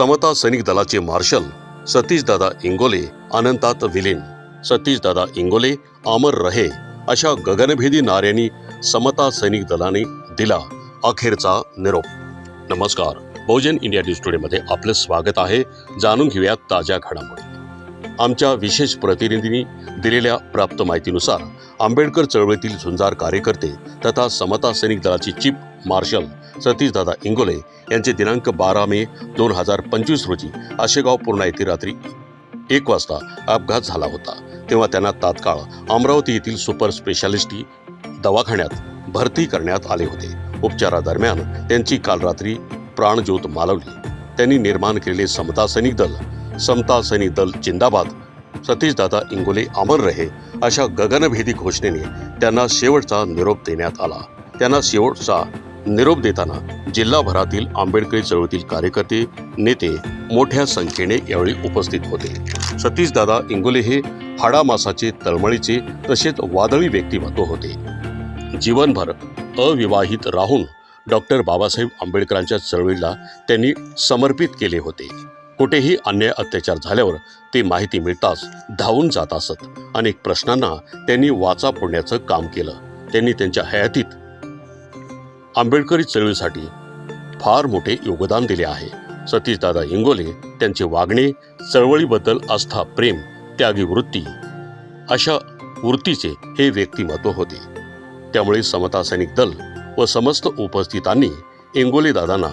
समता सैनिक दलाचे मार्शल सतीशदादा इंगोले अनंतात विलीन, सतीशदादा इंगोले अमर रहे अशा गगनभेदी नाऱ्यांनी समता सैनिक दलाने दिला अखेरचा निरोप. नमस्कार, बहुजन इंडिया न्यूज टुडे मध्ये आपलं स्वागत आहे. जाणून घेऊया ताज्या घडामोडी. आमच्या विशेष प्रतिनिधींनी दिलेल्या प्राप्त माहितीनुसार आंबेडकर चळवळीतील झुंजार कार्यकर्ते तथा समता सैनिक दलाचे चीफ मार्शल सतीशदादा इंगोले यांचे दिनांक 12 मे 2025 रोजी आशेगाव पूर्णा येथे रात्री 1 वाजता अपघात झाला होता. तेव्हा त्यांना तात्काळ अमरावती येथील सुपर स्पेशालिटी दवाखान्यात भरती करण्यात आले होते. उपचारादरम्यान त्यांची काल रात्री प्राणज्योत मालवली. त्यांनी निर्माण केलेले समता सैनिक दल जिंदाबाद, सतीशदादा इंगोले अमर रहे अशा गगनभेदी घोषणेने त्यांना शेवटचा निरोप देण्यात आला. त्यांना शेवटचा निरोप देताना जिल्हाभरातील आंबेडकरी चळवळीतील कार्यकर्ते, नेते मोठ्या संख्येने यावेळी उपस्थित होते. सतीशदादा इंगोले हे हाडामासाचे, तळमळीचे तसेच वादळी व्यक्तिमत्व होते. जीवनभर अविवाहित राहून डॉक्टर बाबासाहेब आंबेडकरांच्या चळवळीला त्यांनी समर्पित केले होते. कुठेही अन्याय अत्याचार झाल्यावर ते माहिती मिळताच धावून जात असत. अनेक प्रश्नांना त्यांनी वाचा फोडण्याचं काम केलं. त्यांनी त्यांच्या हयातीत आंबेडकरी चळवळीसाठी फार मोठे योगदान दिले आहे. सतीशदादा इंगोले त्यांचे वागणे, चळवळीबद्दल आस्था, प्रेम, त्यागी वृत्ती अशा वृत्तीचे हे व्यक्तिमत्व होते. त्यामुळे समता सैनिक दल व समस्त उपस्थितांनी इंगोले दादांना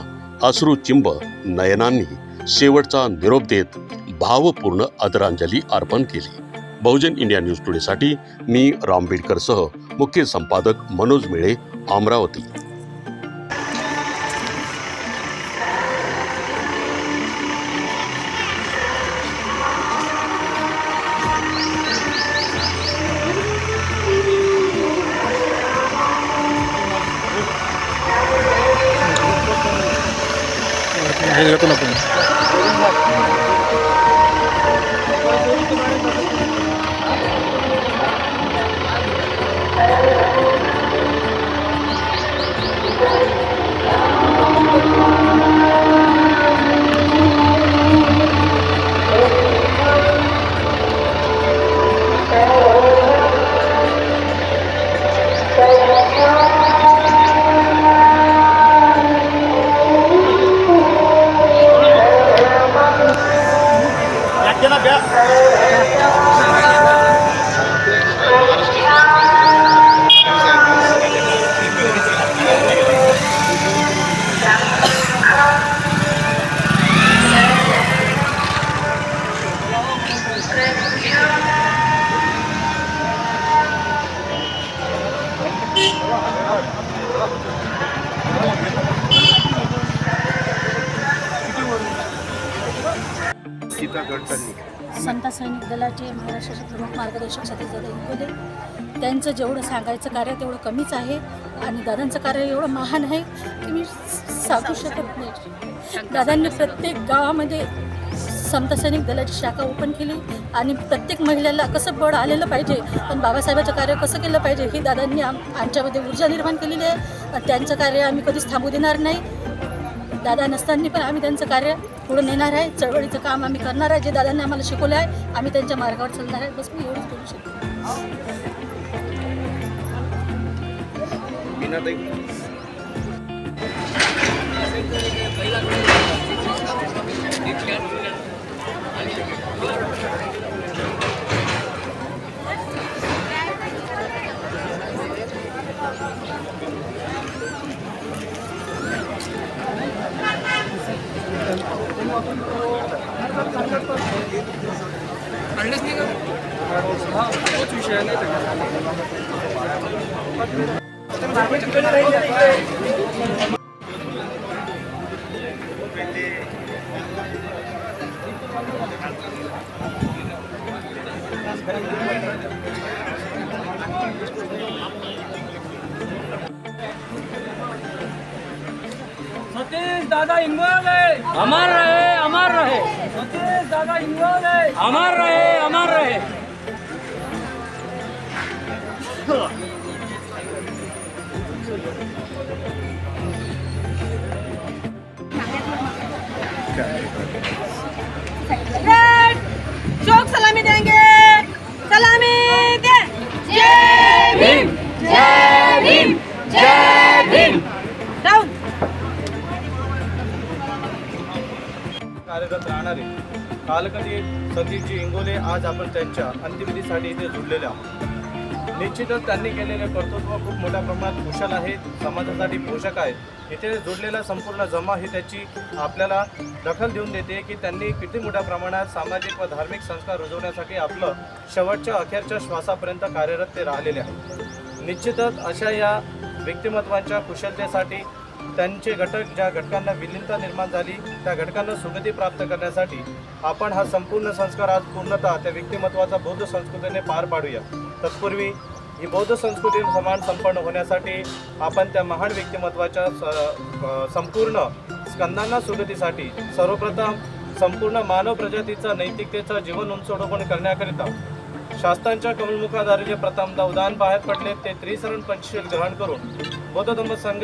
अश्रुचिंब नयनांनी शेवटचा निरोप देत भावपूर्ण आदरांजली अर्पण केली. बहुजन इंडिया न्यूज टुडेसाठी मी रामबेडकरसह मुख्य संपादक मनोज मिळे, अमरावती. समता सैनिक दलाचे महाराष्ट्राचे प्रमुख मार्गदर्शक सतीशदादा इंगोले, त्यांचं जेवढं सांगायचं कार्य तेवढं कमीच आहे आणि दादांचं कार्य एवढं महान आहे की मी सांगू शकत नाही. दादांनी प्रत्येक गावामध्ये समता सैनिक दलाची शाखा ओपन केली आणि प्रत्येक महिलेला कसं बळ आलेलं पाहिजे, पण बाबासाहेबांचं कार्य कसं केलं पाहिजे ही दादांनी आमच्यामध्ये ऊर्जा निर्माण केलेली आहे. त्यांचं कार्य आम्ही कधीच थांबू देणार नाही. दादा नसताना पण आम्ही त्यांचं कार्य पुढे नेणार आहे. चळवळीचं काम आम्ही करणार आहे. जे दादांनी आम्हाला शिकवलं आहे आम्ही त्यांच्या मार्गावर चालणार आहे. बस मी एवढंच बोलू शकतो. सतीशदादा इंगोले अमर रहे, अमर रहे। सतीशदादा इंगोले अमर रहे, अमर रहे। चौक सलामी देंगे, सलामी दे। जय भीम, जय भीम, जय भीम। डाऊन। कार्यरत राहणारे कालकधी सतीशजी इंगोले आज आपण त्यांच्या अंत्यविधीसाठी इथे जुळलेले आहोत. निश्चितच त्यांनी केलेले कर्तृत्व खूप मोठ्या प्रमाणात कुशल आहे, समाजासाठी पोषक आहे. इथे जोडलेला संपूर्ण जमा ही त्याची आपल्याला दखल देऊन देते की त्यांनी किती मोठ्या प्रमाणात सामाजिक व धार्मिक संस्कार रुजवण्यासाठी आपलं शेवटच्या अखेरच्या श्वासापर्यंत कार्यरत ते राहिलेले आहेत. निश्चितच अशा या व्यक्तिमत्वांच्या कुशलतेसाठी त्यांचे घटक ज्या घटकांना विलीनता निर्माण झाली त्या घटकांना सुगती प्राप्त करण्यासाठी आपण हा संपूर्ण संस्कार आज पूर्णतः त्या व्यक्तिमत्वाचा बौद्ध संस्कृतीने पार पाडूया. तत्पूर्वी ही बौद्ध संस्कृती समान संपन्न होण्यासाठी आपण त्या महान व्यक्तिमत्वाच्या संपूर्ण स्कंदांना सुगतीसाठी सर्वप्रथम संपूर्ण मानव प्रजातीचा नैतिकतेचा जीवन उंचवडोपण करण्याकरिता शास्त्रांच्या कमलमुखाद्वारे जे प्रथमदा उदाहरण बाहेर पडले ते त्रिसरण पंचशील ग्रहण करून बौद्ध धम्म संघ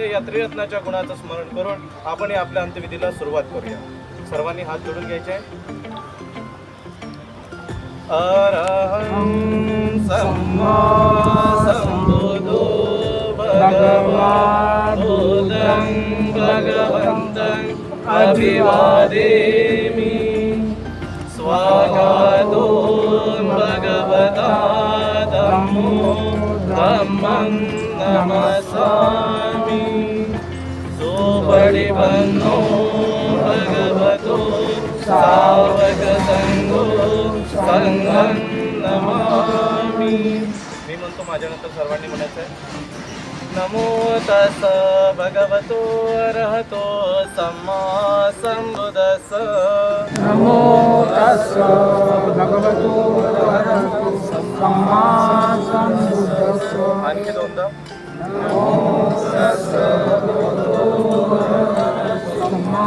या त्रिरत्नाच्या गुणाचं स्मरण करून आपण या आपल्या अंत्यविधीला सुरुवात करूया. सर्वांनी हात जोडून घ्यायचे. अरहं सम्मा सम्बुद्धो भगवान् बुद्धं भगवन्तं अभिवादेमि. स्वागतो भगवता धम्मो धम्मं नमस्सामि. सुपरिपन्नो भगवतो सावक संघो संघं नमामि. मी म्हणतो माझ्यानंतर सर्वांनी म्हणायचं आहे. नमो तस् भगवतो अरहतो सम्मा सम्बुद्धस्स. नमो तस् भगवतो अरहतो सम्मा सम्बुद्धस्स. आणखी दोनदा. नमो तस् भगवतो अरहतो सम्मा